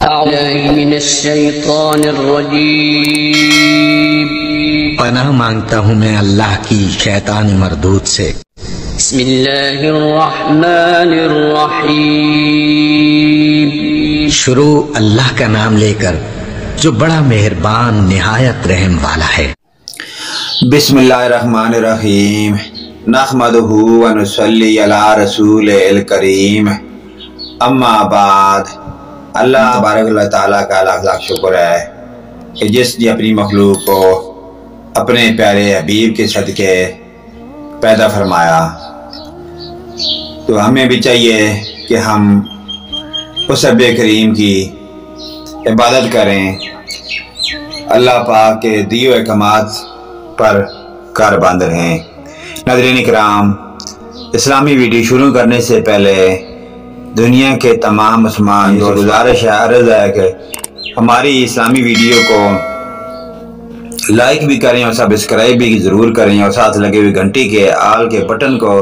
أعوذ من الشیطان الرجیم پناہ مانگتا ہوں میں اللہ کی شیطان مردود سے۔ بسم اللہ الرحمن الرحیم شروع اللہ کا نام لے کر جو بڑا مہربان نہایت رحم والا ہے۔ بسم اللہ الرحمن الرحیم نحمدہ ونصلی علی رسول الکریم اما بعد۔ اللہ تبارک اللہ تعالیٰ کا لاکھ لاکھ شکر ہے کہ جس نے اپنی مخلوق کو اپنے پیارے حبیب کے صدقے پیدا فرمایا، تو ہمیں بھی چاہیے کہ ہم اس رب کریم کی عبادت کریں، اللہ پاک کے دیے ہوئے احکامات پر کاربند رہیں۔ ناظرین کرام، اسلامی ویڈیو شروع کرنے سے پہلے دنیا کے تمام مسلمان کو گزارش ہے، عرض ہے کہ ہماری اسلامی ویڈیو کو لائک بھی کریں اور سبسکرائب بھی ضرور کریں، اور ساتھ لگے ہوئے گھنٹی کے آل کے بٹن کو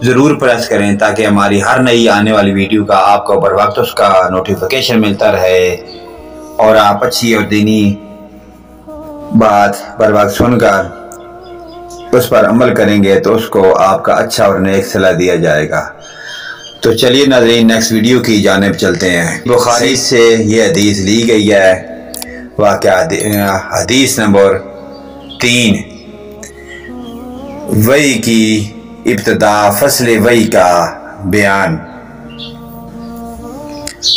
ضرور پریس کریں تاکہ ہماری ہر نئی آنے والی ویڈیو کا آپ کو بر وقت اس کا نوٹیفیکیشن ملتا رہے، اور آپ اچھی اور دینی بات بر وقت سن کر اس پر عمل کریں گے تو اس کو آپ کا اچھا اور نیک صلہ دیا جائے گا۔ تو چلیے ناظرین، نیکسٹ ویڈیو کی جانب چلتے ہیں۔ بخاری سے یہ حدیث لی گئی ہے، واقعہ حدیث نمبر 3، وحی کی ابتدا، فصل وحی کا بیان،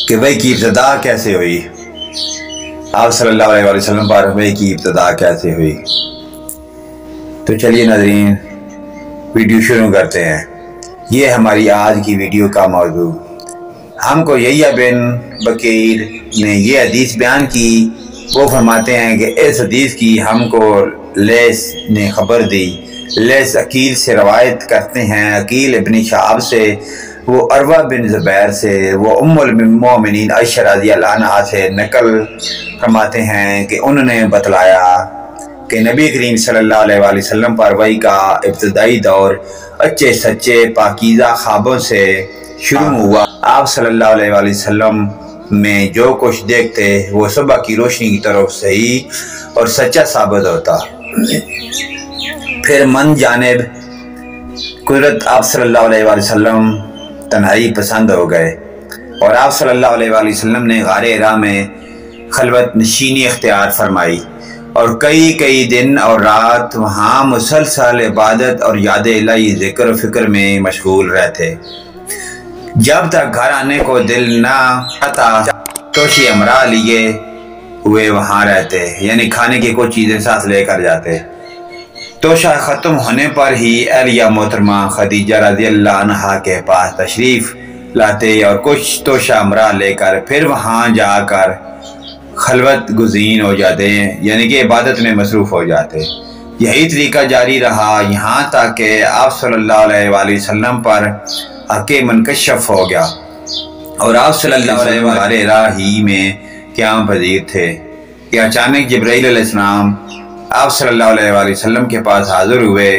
کہ وحی کی ابتدا کیسے ہوئی، آپ صلی اللہ علیہ وسلم پر وحی کی ابتدا کیسے ہوئی۔ تو چلیے ناظرین، ویڈیو شروع کرتے ہیں۔ یہ ہماری آج کی ویڈیو کا موضوع۔ ہم کو یحییٰ بن بکیر نے یہ حدیث بیان کی، وہ فرماتے ہیں کہ اس حدیث کی ہم کو لیث نے خبر دی۔ لیث عقیل سے روایت کرتے ہیں، عقیل ابن شہاب سے، وہ عروہ بن زبیر سے، وہ ام المومنین عائشہ رضی اللہ عنہا سے نقل فرماتے ہیں کہ انہوں نے بتلایا کہ نبی کریم صلی اللہ علیہ وسلم پر وحی کا ابتدائی دور اچھے سچے پاکیزہ خوابوں سے شروع ہوا۔ آپ صلی اللہ علیہ وسلم میں جو کچھ دیکھتے وہ صبح کی روشنی کی طرف صحیح اور سچا ثابت ہوتا۔ پھر من جانب قدرت آپ صلی اللہ علیہ وسلم تنہائی پسند ہو گئے، اور آپ صلی اللہ علیہ وسلم نے غار حرا میں خلوت نشینی اختیار فرمائی، اور کئی دن اور رات وہاں مسلسل عبادت اور یاد الہی ذکر و فکر میں مشغول رہتے، جب تک گھر آنے کو دل نہ آتا توشی امرا لیے ہوئے وہاں رہتے، یعنی کھانے کی کچھ چیزیں ساتھ لے کر جاتے۔ توشہ ختم ہونے پر ہی اہلیہ محترمہ خدیجہ رضی اللہ عنہا کے پاس تشریف لاتے اور کچھ توشہ امرا لے کر پھر وہاں جا کر خلوت گزین ہو جاتے، یعنی کہ عبادت میں مصروف ہو جاتے۔ یہی طریقہ جاری رہا یہاں تک کہ آپ صلی اللہ علیہ وسلم پر حق منکشف ہو گیا، اور آپ صلی اللہ علیہ وسلم ہی میں قیام پذیر تھے کہ اچانک جبرائیل علیہ السلام آپ صلی اللہ علیہ وسلم کے پاس حاضر ہوئے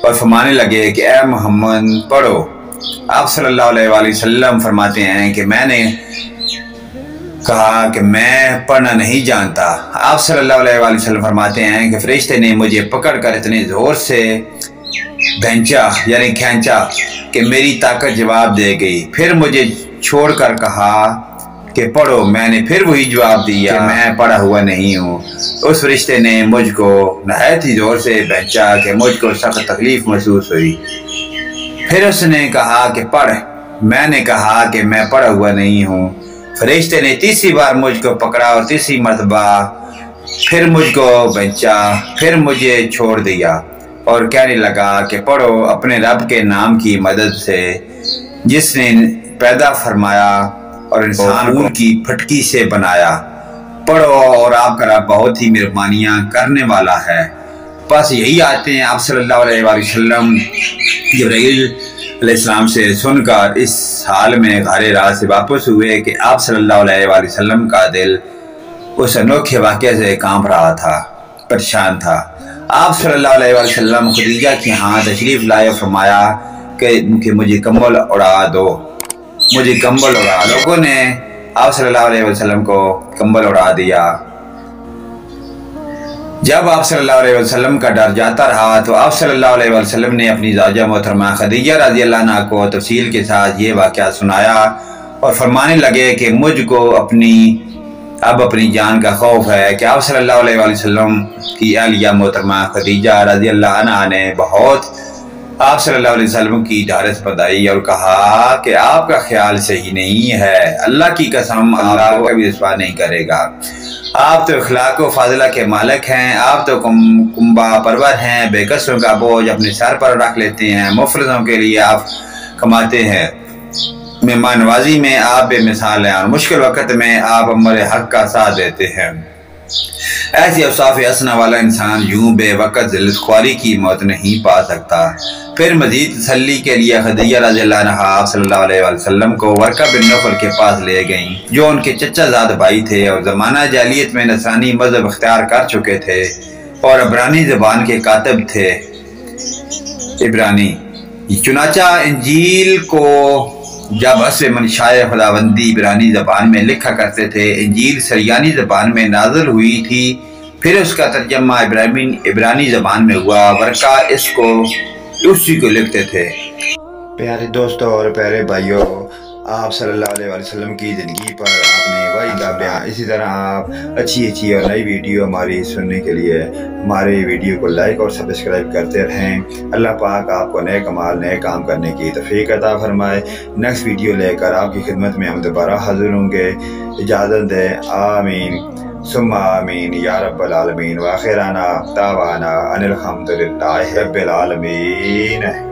اور فرمانے لگے کہ اے محمد پڑھو۔ آپ صلی اللہ علیہ وسلم فرماتے ہیں کہ میں نے کہا کہ میں پڑھنا نہیں جانتا۔ آپ صلی اللہ علیہ وسلم فرماتے ہیں کہ فرشتے نے مجھے پکڑ کر اتنے زور سے بھینچا، یعنی کھینچا، کہ میری طاقت جواب دے گئی، پھر مجھے چھوڑ کر کہا کہ پڑھو۔ میں نے پھر وہی جواب دیا کہ میں پڑھا ہوا نہیں ہوں۔ اس فرشتے نے مجھ کو نہایت ہی زور سے بھینچا کہ مجھ کو سخت تکلیف محسوس ہوئی۔ پھر اس نے کہا کہ پڑھ۔ میں نے کہا کہ میں پڑھا ہوا نہیں ہوں۔ فرشتے نے تیسری بار مجھ کو پکڑا اور تیسری مرتبہ پھر مجھ کو بھینچا، پھر مجھے چھوڑ دیا اور کہنے لگا کہ پڑھو اپنے رب کے نام کی مدد سے جس نے پیدا فرمایا اور انسان خون کی پھٹکی سے بنایا، پڑھو اور آپ کا رب بہت ہی مہربانیاں کرنے والا ہے۔ بس یہی آتے ہیں آپ صلی اللہ علیہ وسلم جبرائیل علیہ السلام سے سن کر اس حال میں غار حرا سے واپس ہوئے کہ آپ صلی اللہ علیہ وسلم کا دل اس انوکھے واقعے سے کانپ رہا تھا، پریشان تھا۔ آپ صلی اللہ علیہ وسلم خدیجہ کے ہاں تشریف لائے، فرمایا کہ مجھے کمبل اڑا دو، مجھے کمبل اڑا۔ لوگوں نے آپ صلی اللہ علیہ وسلم کو کمبل اڑا دیا۔ جب آپ صلی اللہ علیہ وسلم کا ڈر جاتا رہا تو آپ صلی اللہ علیہ وسلم نے اپنی زوجہ محترمہ خدیجہ رضی اللہ عنہا کو تفصیل کے ساتھ یہ واقعہ سنایا اور فرمانے لگے کہ مجھ کو اپنی جان کا خوف ہے کہ آپ صلی اللہ علیہ وسلم کی اہلیہ محترمہ خدیجہ رضی اللہ عنہا نے بہت آپ صلی اللہ علیہ وسلم کی ڈھارس بندائی اور کہا کہ آپ کا خیال صحیح نہیں ہے، اللہ کی قسم اللہ کو کبھی رسوا نہیں کرے گا، آپ تو اخلاق و فاضلہ کے مالک ہیں، آپ تو کنبہ پرور ہیں، بے کسوں کا بوجھ اپنے سر پر رکھ لیتے ہیں، مفلسوں کے لیے آپ کماتے ہیں، مہمان نوازی میں آپ بے مثال ہیں اور مشکل وقت میں آپ امر حق کا ساتھ دیتے ہیں۔ ایسی اوصاف حسنہ والا انسان یوں بے وقت ذلت خواری کی موت نہیں پا سکتا۔ پھر مزید تسلی کے لیے خدیجہ رضی اللہ عنہا آپ صلی اللہ علیہ وسلم کو ورقہ بن نوفل کے پاس لے گئیں جو ان کے چچا زاد بھائی تھے اور زمانہ جاہلیت میں نصرانی مذہب اختیار کر چکے تھے اور عبرانی زبان کے کاتب تھے۔ عبرانی چنانچہ انجیل کو جب حسب منشائے خداوندی عبرانی زبان میں لکھا کرتے تھے، انجیل سریانی زبان میں نازل ہوئی تھی، پھر اس کا ترجمہ عبرانی زبان میں ہوا، ورقہ اسی کو لکھتے تھے۔ پیارے دوستوں اور پیارے بھائیوں، آپ صلی اللہ علیہ وسلم کی زندگی پر آپ نے وحی کا بیان، اسی طرح آپ اچھی اور نئی ویڈیو ہماری سننے کے لیے ہمارے ویڈیو کو لائک اور سبسکرائب کرتے رہیں۔ اللہ پاک آپ کو نئے کمال نئے کام کرنے کی توفیق عطا فرمائے۔ نیکسٹ ویڈیو لے کر آپ کی خدمت میں ہم دوبارہ حاضر ہوں گے۔ اجازت دیں، آمین ثم آمین یا رب العالمین، وآخرنا دعوانا ان الحمدللہ رب العالمین۔